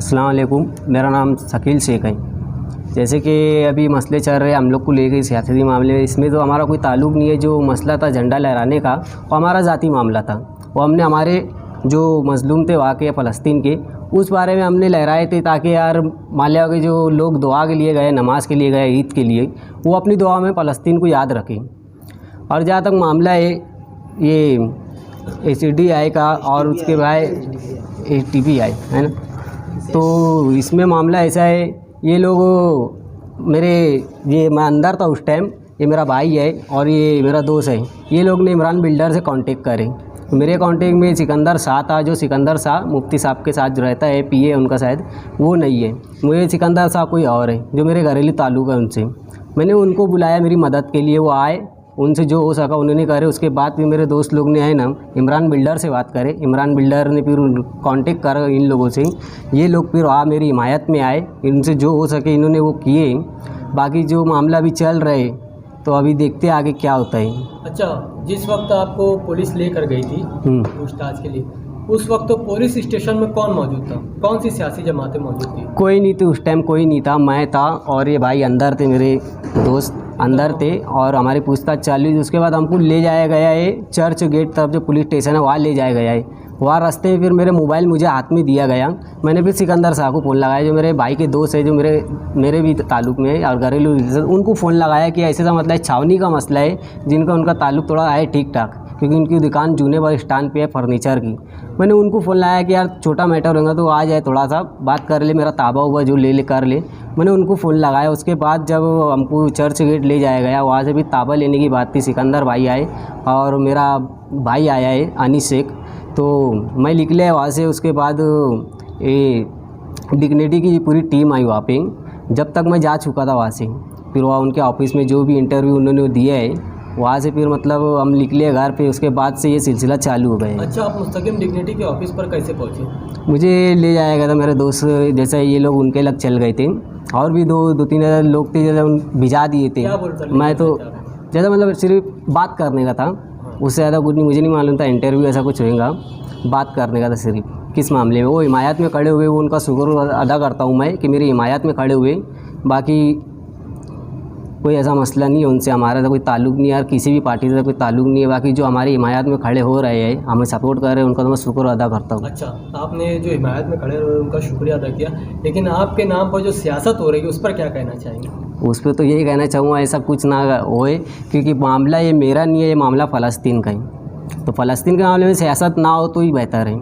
अस्सलाम वालेकुम, मेरा नाम शकील शेख है। जैसे कि अभी मसले चल रहे हैं हम लोग को लेके सियासी मामले में, इसमें तो हमारा कोई ताल्लुक़ नहीं है। जो मसला था झंडा लहराने का, वो हमारा ज़ाती मामला था। वो हमने हमारे जो मज़लूम थे वहाँ के फ़लस्तीन के, उस बारे में हमने लहराए थे ताकि यार मान लिया कि जो लोग दुआ के लिए गए, नमाज़ के लिए गए, ईद के लिए, वो अपनी दुआ में फ़लस्तीन को याद रखें। और जहाँ तक मामला है ये ACDI का और उसके बाद ATPI है ना, तो इसमें मामला ऐसा है, ये लोग मैं अंदर था उस टाइम, ये मेरा भाई है और ये मेरा दोस्त है, ये लोग ने इमरान बिल्डर से कांटेक्ट करे। मेरे कांटेक्ट में सिकंदर शाह था, जो सिकंदर शाह मुफ्ती साहब के साथ जो रहता है, PA उनका शायद, वो नहीं है। मुझे सिकंदर शाह कोई और है जो मेरे घरेलू ताल्लुक़ है उनसे। मैंने उनको बुलाया मेरी मदद के लिए, वो आए, उनसे जो हो सका उन्होंने करे। उसके बाद भी मेरे दोस्त लोग ने है ना इमरान बिल्डर से बात करे, इमरान बिल्डर ने फिर कांटेक्ट करा इन लोगों से। ये लोग फिर मेरी हिमायत में आए, इनसे जो हो सके इन्होंने वो किए। बाकी जो मामला अभी चल रहे, तो अभी देखते हैं आगे क्या होता है। अच्छा, जिस वक्त आपको पुलिस लेकर गई थी पूछताछ के लिए, उस वक्त तो पुलिस स्टेशन में कौन मौजूद था? कौन सी सियासी जमातें मौजूद थी? कोई नहीं थी उस टाइम, कोई नहीं था। मैं था और ये भाई अंदर थे, मेरे दोस्त अंदर थे और हमारी पूछताछ चालू थी। उसके बाद हमको ले जाया गया है चर्च गेट तरफ, जो पुलिस स्टेशन है वहाँ ले जाया गया है। वहाँ रास्ते में फिर मेरे मोबाइल मुझे हाथ में दिया गया। मैंने फिर सिकंदर शाह को फ़ोन लगाया, जो मेरे भाई के दोस्त है, जो मेरे भी ताल्लुक़ में है और घरेलू, उनको फ़ोन लगाया कि ऐसे मतलब छावनी का मसला है, जिनका उनका ताल्लुक़ थोड़ा है ठीक ठाक, क्योंकि उनकी दुकान जूने बस स्टैंड पे है फर्नीचर की। मैंने उनको फ़ोन लगाया कि यार छोटा मैटर होगा तो आ जाए, थोड़ा सा बात कर ले, मेरा ताबा हुआ जो ले कर ले। मैंने उनको फ़ोन लगाया। उसके बाद जब हमको चर्च गेट ले जाया गया, वहाँ से भी ताबा लेने की बात थी। सिकंदर भाई आए और मेरा भाई आया है अनीस शेख, तो मैं निकले वहाँ से। उसके बाद ये डिग्निटी की पूरी टीम आई वहाँ पे। जब तक मैं जा चुका था वहाँ से, फिर वहाँ उनके ऑफिस में जो भी इंटरव्यू उन्होंने दिया है, वहाँ से फिर मतलब हम निकले घर पे। उसके बाद से ये सिलसिला चालू हो गया। अच्छा, आप मुस्तकिम डिग्निटी के ऑफिस पर कैसे पहुँचे? मुझे ले जाया गया था मेरे दोस्त, जैसे ये लोग उनके लग चल गए थे, और भी दो तीन लोग थे, जैसे उन भिजा दिए थे। मैं तो ज़्यादा मतलब सिर्फ बात करने का था, उससे ज़्यादा कुछ नहीं, मुझे नहीं मालूम था इंटरव्यू ऐसा कुछ होएगा। बात करने का था सिर्फ, किस मामले में। वो हिमायत में खड़े हुए, वो उनका शुक्र अदा करता हूँ मैं कि मेरी हिमायत में खड़े हुए। बाकी कोई ऐसा मसला नहीं है उनसे, हमारा तो कोई ताल्लुक़ नहीं है यार, किसी भी पार्टी से कोई ताल्लुक़ नहीं है। बाकी जो हमारी हिमायत में खड़े हो रहे हैं, हमें सपोर्ट कर रहे हैं, उनका तो मैं शुक्र अदा करता हूँ। अच्छा, आपने जो हिमायत में खड़े हुए उनका शुक्रिया अदा किया, लेकिन आपके नाम पर जो सियासत हो रही है उस पर क्या कहना चाहेंगे? उस पर तो यही कहना चाहूँगा ऐसा कुछ ना होए, क्योंकि मामला ये मेरा नहीं है, ये मामला फ़लस्तीन का है। तो फ़लस्तीन के मामले में सियासत ना हो तो ही बेहतर है।